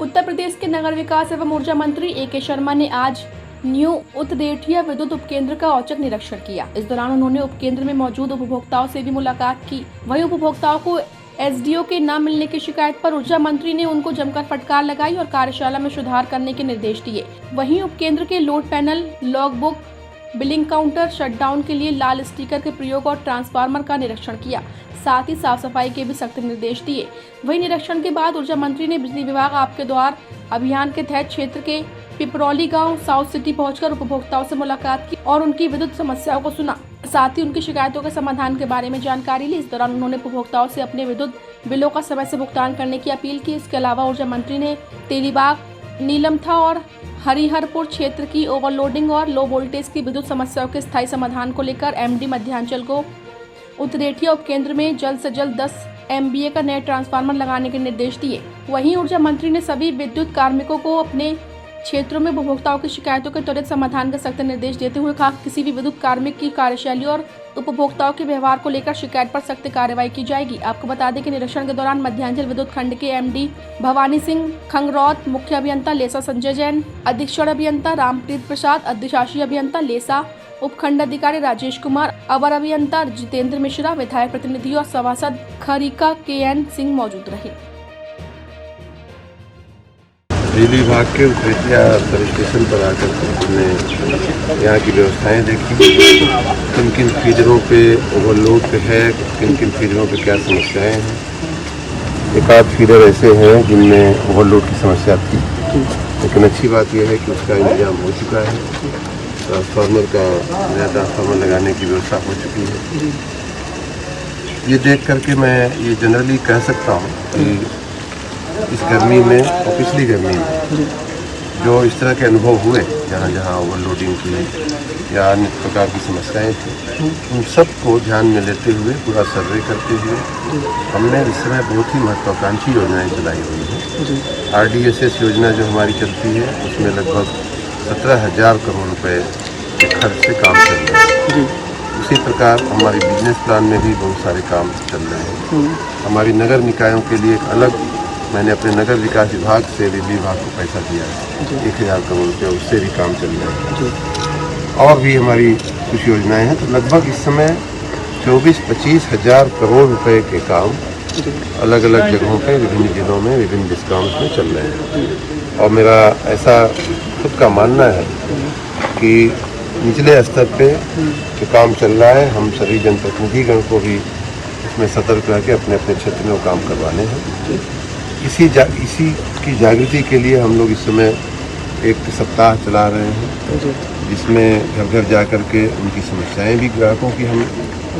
उत्तर प्रदेश के नगर विकास एवं ऊर्जा मंत्री ए.के. शर्मा ने आज न्यू उत्तरेठिया विद्युत उपकेंद्र का औचक निरीक्षण किया। इस दौरान उन्होंने उपकेंद्र में मौजूद उपभोक्ताओं से भी मुलाकात की। वहीं उपभोक्ताओं को एसडीओ के न मिलने की शिकायत पर ऊर्जा मंत्री ने उनको जमकर फटकार लगाई और कार्यशाला में सुधार करने के निर्देश दिए। वहीं उपकेंद्र के load panel, log book, billing counter, shutdown के लिए लाल स्टिकर के प्रयोग और ट्रांसफार्मर का निरीक्षण किया। साथ ही साफ सफाई के भी सख्त निर्देश दिए। वहीं निरीक्षण के बाद ऊर्जा मंत्री ने बिजली विभाग आपके द्वार अभियान के तहत क्षेत्र के पिपरौली गांव साउथ सिटी पहुंचकर उपभोक्ताओं से मुलाकात की और उनकी विद्युत समस्याओं को सुना। साथ ही उनकी शिकायतों के समाधान के बारे में जानकारी ली। इस दौरान उन्होंने उपभोक्ताओं से अपने विद्युत बिलों का समय से भुगतान करने की अपील की। इसके अलावा ऊर्जा मंत्री ने तेलीबाग, नीलमथा और हरिहरपुर क्षेत्र की ओवरलोडिंग और लो वोल्टेज की विद्युत समस्याओं के स्थायी समाधान को लेकर एमडी मध्यांचल को उत्तरेठिया उपकेंद्र में जल्द से जल्द 10 MVA का नया ट्रांसफार्मर लगाने के निर्देश दिए। वहीं ऊर्जा मंत्री ने सभी विद्युत कार्मिकों को अपने क्षेत्रों में उपभोक्ताओं की शिकायतों के त्वरित समाधान के सख्त निर्देश देते हुए कहा, किसी भी विद्युत कार्मिक की कार्यशैली और उपभोक्ताओं के व्यवहार को लेकर शिकायत पर सख्त कार्रवाई की जाएगी। आपको बता दें कि निरीक्षण के दौरान मध्यांचल विद्युत खंड के MD भवानी सिंह खंगरौत, मुख्य अभियंता लेसा संजय जैन, अधीक्षण अभियंता रामप्रीत प्रसाद, अधिशासी अभियंता लेसा, उपखंड अधिकारी राजेश कुमार, अवर अभियंता जितेंद्र मिश्रा, विधायक प्रतिनिधि और सभासद खरीका KN सिंह मौजूद रहे। बिजली विभाग के उत्तरेठिया सब स्टेशन पर आकर हमने यहाँ की व्यवस्थाएं देखी, किन किन फीडरों पे ओवरलोड पे है, किन किन फीडरों पे क्या समस्याएं हैं। एक आध फीडर ऐसे हैं जिनमें ओवरलोड की समस्या थी, लेकिन अच्छी बात यह है कि उसका इंतजाम हो चुका है। ट्रांसफार्मर का नया ट्रांसफार्मर लगाने की व्यवस्था हो चुकी है। ये देख करके मैं ये जनरली कह सकता हूँ कि इस गर्मी में और पिछली गर्मी में जो इस तरह के अनुभव हुए, जहाँ जहाँ ओवरलोडिंग की या अन्य प्रकार की समस्याएं थी, उन सबको ध्यान में लेते हुए पूरा सर्वे करते हुए हमने इस समय बहुत ही महत्वाकांक्षी योजनाएं चलाई हुई हैं। RDSS योजना जो हमारी चलती है उसमें लगभग 17,000 करोड़ रुपए के खर्च से काम चल रहे हैं। उसी प्रकार हमारी बिजनेस प्लान में भी बहुत सारे काम चल रहे हैं। हमारी नगर निकायों के लिए एक अलग मैंने अपने नगर विकास विभाग से बिजली विभाग को पैसा दिया है 1,000 करोड़ रुपये, उससे भी काम चल रहा है। और भी हमारी कुछ योजनाएं हैं, तो लगभग इस समय 24-25 हज़ार करोड़ रुपए के काम अलग अलग जगहों पे, विभिन्न जिलों में, विभिन्न डिस्काउंट्स में चल रहे हैं। और मेरा ऐसा खुद का मानना है कि निचले स्तर पे जो काम चल रहा है, हम सभी जनप्रतिनिधिगण को भी इसमें सतर्क रह के अपने अपने क्षेत्र में वो काम करवाने हैं। इसी की जागृति के लिए हम लोग इस समय एक सप्ताह चला रहे हैं, जिसमें घर घर जा कर के उनकी समस्याएं भी ग्राहकों की हम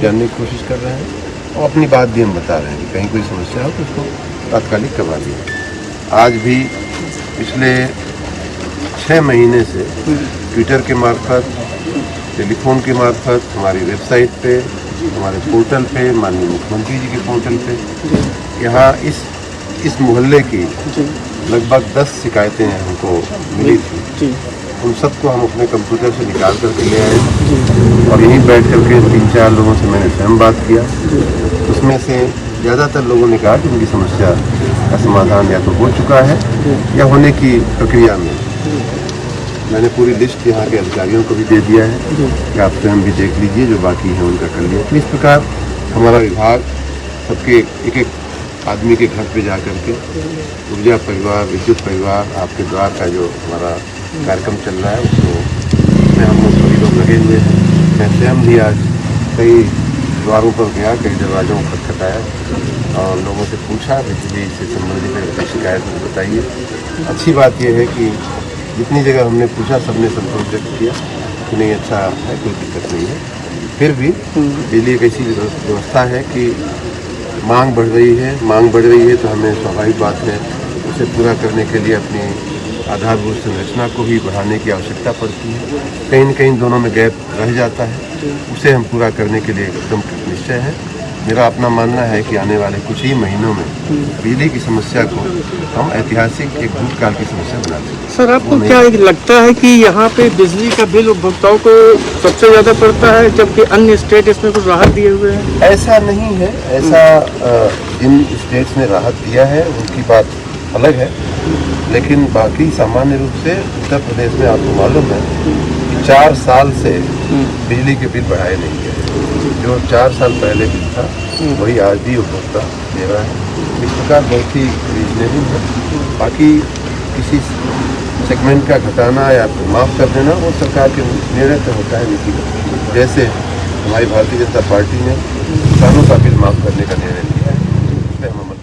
जानने की कोशिश कर रहे हैं और अपनी बात भी हम बता रहे हैं कि कहीं कोई समस्या हो तो उसको तात्कालिक करवा दिए। आज भी पिछले 6 महीने से ट्विटर के मार्फत, टेलीफोन के मार्फत, हमारी वेबसाइट पे, हमारे पोर्टल पे, माननीय मुख्यमंत्री जी के पोर्टल पे, यहाँ इस मोहल्ले की लगभग 10 शिकायतें हमको मिली थी। उन सबको हम अपने कंप्यूटर से निकाल करके ले आए और यहीं बैठ करके 3-4 लोगों से मैंने स्वयं बात किया। उसमें से ज़्यादातर लोगों ने कहा कि उनकी समस्या का समाधान या तो हो चुका है या होने की प्रक्रिया में। मैंने पूरी लिस्ट यहाँ के अधिकारियों को भी दे दिया है कि आप स्वयं भी देख लीजिए, जो बाकी है उनका कर लिया। तो इस प्रकार हमारा विभाग सबके एक आदमी के घर पे जा करके ऊर्जा परिवार, विद्युत परिवार, आपके द्वार का जो हमारा कार्यक्रम चल रहा है उसमें हम लोग सभी लोग लगे हुए हैं। मैं स्वयं भी आज कई द्वारों पर गया, कई दरवाजों को खटखटाया और लोगों से पूछा बिजली से संबंधित शिकायत बताइए। अच्छी बात यह है कि जितनी जगह हमने पूछा सबने संतोष व्यक्त किया कि नहीं, अच्छा है, कोई दिक्कत नहीं है। फिर भी बिजली एक ऐसी व्यवस्था है कि मांग बढ़ रही है तो हमें स्वाभाविक बात है उसे पूरा करने के लिए अपनी आधारभूत संरचना को भी बढ़ाने की आवश्यकता पड़ती है। कहीं न कहीं दोनों में गैप रह जाता है, उसे हम पूरा करने के लिए एकदम निश्चय है। मेरा अपना मानना है कि आने वाले कुछ ही महीनों में बिजली की समस्या को हम ऐतिहासिक एक भूतकाल की समस्या बना देंगे। सर, आपको क्या लगता है कि यहाँ पे बिजली का बिल उपभोक्ताओं को सबसे ज़्यादा पड़ता है, जबकि अन्य स्टेट इसमें कुछ राहत दिए हुए हैं? ऐसा नहीं है। ऐसा जिन स्टेट्स ने राहत दिया है उनकी बात अलग है, लेकिन बाकी सामान्य रूप से उत्तर प्रदेश में आपको मालूम है कि 4 साल से बिजली के बिल बढ़ाए नहीं गए। जो 4 साल पहले बिल था वही आज भी उपभोक्ता दे रहा है। इस प्रकार बहुत ही रीजनेबल है। बाकी किसी सेगमेंट का घटाना या माफ़ कर देना वो सरकार के निर्णय से होता है नीति। जैसे हमारी भारतीय जनता पार्टी ने किसानों का बिल माफ़ करने का निर्णय लिया है, उस पर हम अमल